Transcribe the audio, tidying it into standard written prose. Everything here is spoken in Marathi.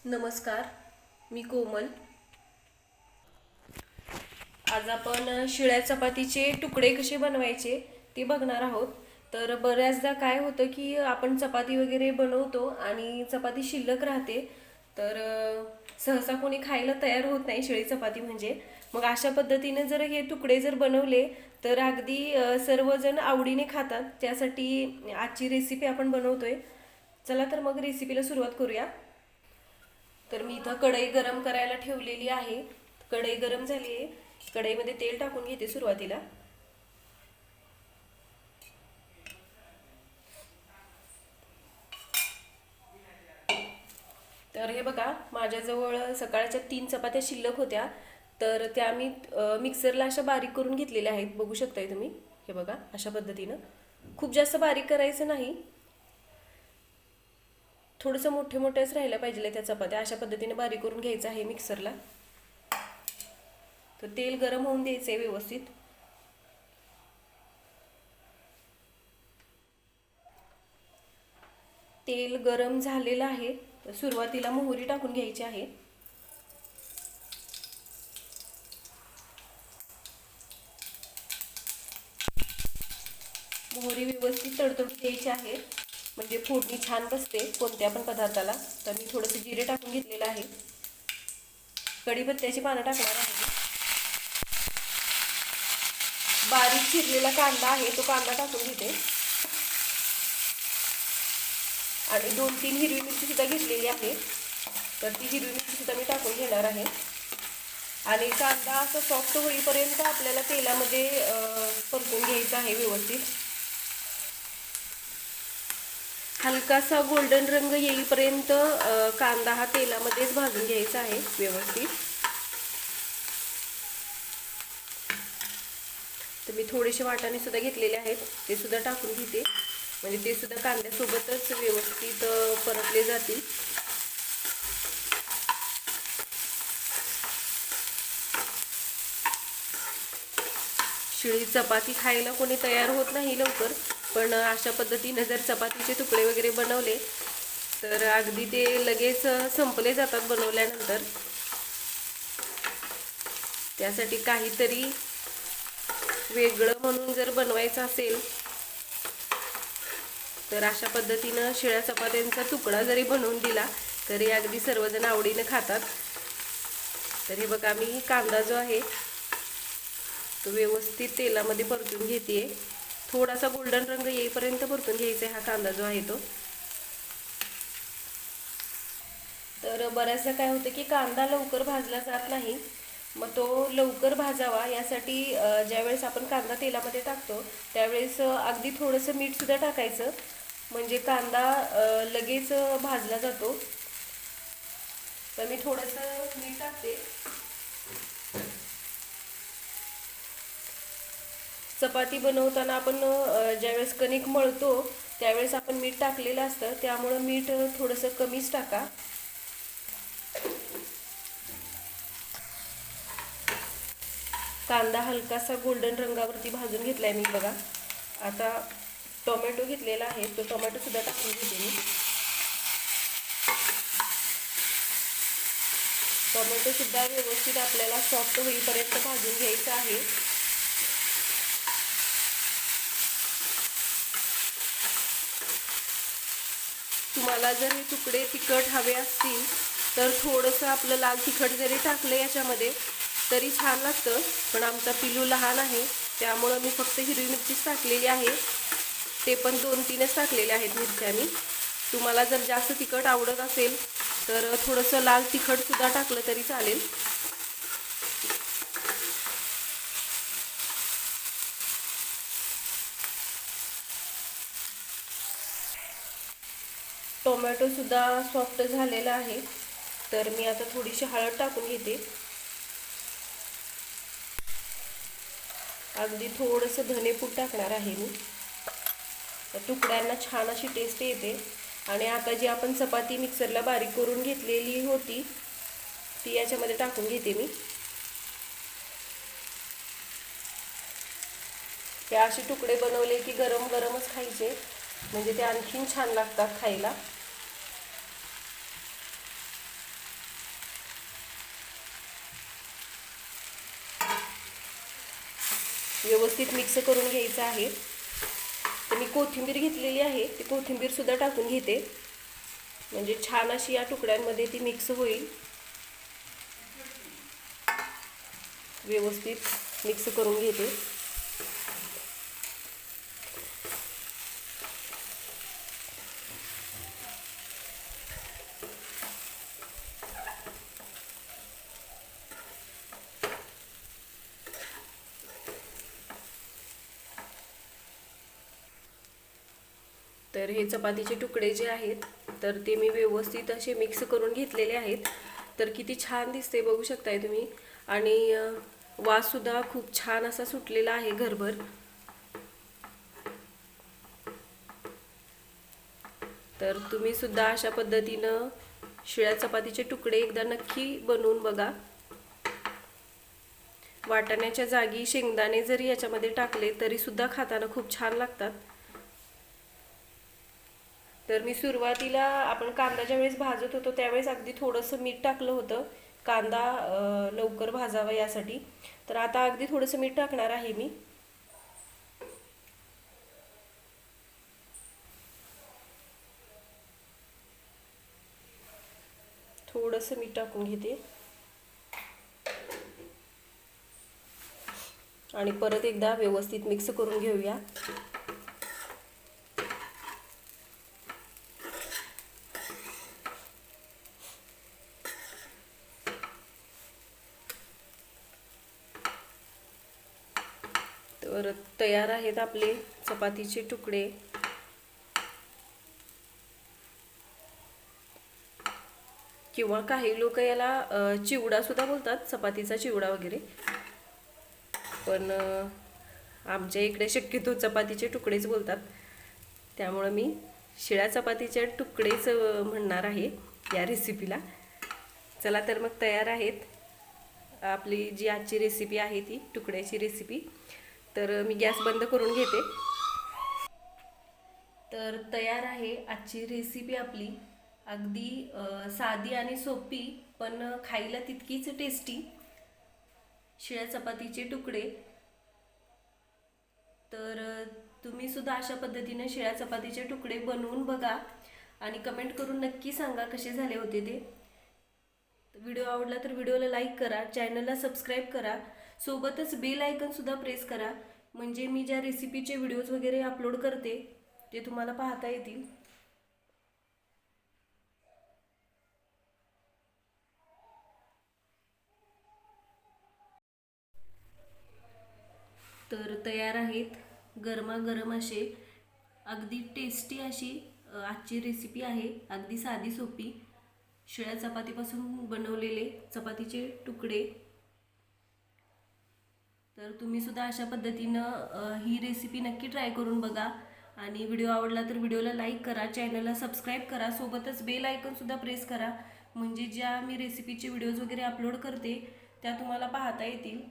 नमस्कार, मी कोमल. आज आपण शिळ्या चपातीचे तुकडे कसे बनवायचे ते बघणार आहोत. तर बऱ्याचदा काय होतं की आपण चपाती वगैरे बनवतो आणि चपाती शिल्लक राहते. तर सहसा कोणी खायला तयार होत नाही शिळी चपाती म्हणजे. मग अशा पद्धतीने जर हे तुकडे जर बनवले तर अगदी सर्वजण आवडीने खातात. त्यासाठी आजची रेसिपी आपण बनवतोय. चला तर मग रेसिपीला सुरुवात करूया. तर मी इथं कढई गरम करायला ठेवलेली आहे. कढई गरम झाली आहे. कढईमध्ये तेल टाकून घेते सुरुवातीला. तर हे बघा, माझ्याजवळ सकाळच्या 3 चपात्या शिल्लक होत्या. तर त्या मी मिक्सरला अशा बारीक करून घेतलेल्या आहेत. बघू शकताय तुम्ही. हे बघा, अशा पद्धतीनं. खूप जास्त बारीक करायचं नाही, थोडंसं मोठे मोठेच राहायला पाहिजे त्या चपात्या. अशा पद्धतीने बारीक करून घ्यायचं आहे मिक्सरला. तर तेल गरम होऊन द्यायचं आहे व्यवस्थित. तेल गरम झालेलं आहे. तर सुरुवातीला मोहरी टाकून घ्यायची आहे. मोहरी व्यवस्थित तडतडून द्यायची आहे, म्हणजे फोडणी छान बसते कोणत्या पण पदार्थाला. तर मी थोडंसं जिरे टाकून घेतलेलं आहे. कढीपत्त्याची पानं टाकणार आहे. बारीक चिरलेला कांदा आहे, तो कांदा टाकून घेते. आणि 2-3 हिरवी मिरची सुद्धा घेतलेली आहे. तर ती हिरवी मिरची सुद्धा मी टाकून घेणार आहे. आणि कांदा असा सॉफ्ट होईपर्यंत आपल्याला तेलामध्ये परतून घ्यायचा आहे व्यवस्थित. हलकासा गोल्डन रंग येईपर्यंत कांदा हा तेलामध्येच भाजून घ्यायचा आहे व्यवस्थित. तर मी थोडेसे वाटाणे सुद्धा घेतलेले आहेत, ते सुद्धा टाकून घेते, म्हणजे ते सुद्धा कांद्यासोबतच व्यवस्थित परतले जातील. शिळी चपाती खायला कोणी तयार होत नाही लवकर, पण अशा पद्धतीने जर चपातीचे तुकडे वगैरे बनवले तर अगदी ते लगेच संपले जातात बनवल्यानंतर. त्यासाठी काहीतरी वेगळं म्हणून जर बनवायचं असेल तर अशा पद्धतीनं शिळ्या चपात्यांचा तुकडा जरी बनवून दिला तरी अगदी सर्वजण आवडीने खातात. तर हे बघा, मी कांदा जो आहे तो व्यवस्थित तेलामध्ये परतून घेते. थोडासा गोल्डन रंग येईपर्यंत परतून घ्यायचा हा कांदा जो आहे तो. तर बऱ्याचदा काय होतं की कांदा लवकर भाजला जात नाही. मग तो लवकर भाजावा यासाठी ज्यावेळेस आपण कांदा तेलामध्ये टाकतो त्यावेळेस अगदी थोडंसं मीठ सुद्धा टाकायचं, म्हणजे कांदा लगेच भाजला जातो. तर मी थोडंसं मीठ टाकते. चपाती बनवताना आपण ज्यावेळेस कणिक मळतो त्यावेळेस आपण मीठ टाकलेलं असतं, त्यामुळं मीठ थोडंसं कमीच टाका. कांदा हलकासा गोल्डन रंगावरती भाजून घेतलाय मी बघा. आता टोमॅटो घेतलेला आहे, तो टोमॅटो सुद्धा टाकून घेते मी. टोमॅटो सुद्धा व्यवस्थित आपल्याला सॉफ्ट होईपर्यंत भाजून घ्यायचं आहे. तुम्हाला जर हे तुकडे तिखट हवे असतील तर थोडंसं आपलं लाल तिखट जरी टाकलं याच्यामध्ये तरी छान लागतं. पण आमचा पिलू लहान आहे त्यामुळं मी फक्त हिरवी मिरचीच टाकलेली आहे, ते पण 2-3च टाकलेले आहेत मिरच्या मी. तुम्हाला जर जास्त तिखट आवडत असेल तर थोडंसं लाल तिखट सुद्धा टाकलं तरी चालेल. टोमॅटो सुद्धा सॉफ्ट झालेला आहे. तर मी आता थोडीशी हळद टाकून घेते. अगदी थोडंसं धनेपूड टाकणार आहे मी. तुकड्यांना छान अशी टेस्ट येते. आणि आता जी आपण चपाती मिक्सरला बारीक करून घेतलेली होती ती याच्यामध्ये टाकून घेते मी. हे असे तुकडे बनवले की गरम गरमच खायचे, म्हणजे ते आणखीन छान लागतात खायला. व्यवस्थित मिक्स करून घ्यायचं आहे. तर मी कोथिंबीर घेतलेली आहे, ती कोथिंबीरसुद्धा टाकून घेते, म्हणजे छान अशी या तुकड्यांमध्ये ती मिक्स होईल. व्यवस्थित मिक्स करून घेते. तर हे चपातीचे तुकडे जे आहेत तर ते मी व्यवस्थित असे मिक्स करून घेतलेले आहेत. तर किती छान दिसते बघू शकताय तुम्ही, आणि वाससुद्धा खूप छान असा सुटलेला आहे घरभर. तर तुम्ही सुद्धा अशा पद्धतीनं शिळ्या चपातीचे तुकडे एकदा नक्की बनवून बघा. वाटाण्याच्या जागी शेंगदाणे जरी याच्यामध्ये टाकले तरी सुद्धा खाताना खूप छान लागतात. तर मी सुरुवातीला आपण कांदा ज्यावेळेस भाजत होतो त्यावेळेस अगदी थोडंसं मीठ टाकलं होतं, कांदा लवकर भाजावा यासाठी. तर आता अगदी थोडंसं मीठ टाकणार आहे मी. थोडंसं मीठ टाकून घेते आणि परत एकदा व्यवस्थित मिक्स करून घेऊया. तर तयार आहेत आपले चपातीचे तुकडे. किंवा काही लोक याला चिवडा सुद्धा बोलतात, चपातीचा चिवडा वगैरे. पण आमच्या इकडे शक्यतो चपातीचे तुकडेच बोलतात, त्यामुळे मी शिळ्या चपातीचे तुकडेच म्हणणार आहे या रेसिपीला. चला तर मग तयार आहेत आपली जी आजची रेसिपी आहे ती तुकड्याची रेसिपी. तर मी गॅस बंद करून घेते. तर तयार आहे आजची रेसिपी आपली, अगदी साधी आणि सोपी पण खायला तितकीच टेस्टी शिळ्या चपातीचे तुकडे. तर तुम्ही सुद्धा अशा पद्धतीने शिळ्या चपातीचे तुकडे बनवून बघा आणि कमेंट करून नक्की सांगा कसे झाले होते ते. व्हिडिओ आवडला तर व्हिडिओला लाईक करा, चॅनलला सबस्क्राईब करा, सोबतच बेल आयकन सुद्धा प्रेस करा, म्हणजे मी ज्या रेसिपीचे व्हिडिओज वगैरे अपलोड करते ते तुम्हाला पाहता येतील. तर तयार आहेत गरमागरम असे अगदी टेस्टी अशी आजची रेसिपी आहे. अगदी साधी सोपी शिळ्या चपातीपासून बनवलेले चपातीचे तुकडे. तर तुम्ही सुद्धा अशा पद्धतीनं ही रेसिपी नक्की ट्राय करून बघा. आणि व्हिडिओ आवडला तर व्हिडिओला लाईक करा, चॅनलला सबस्क्राईब करा, सोबतच बेल आयकन सुद्धा प्रेस करा, म्हणजे ज्या मी रेसिपीचे व्हिडिओज वगैरे अपलोड करते त्या तुम्हाला पाहता येतील.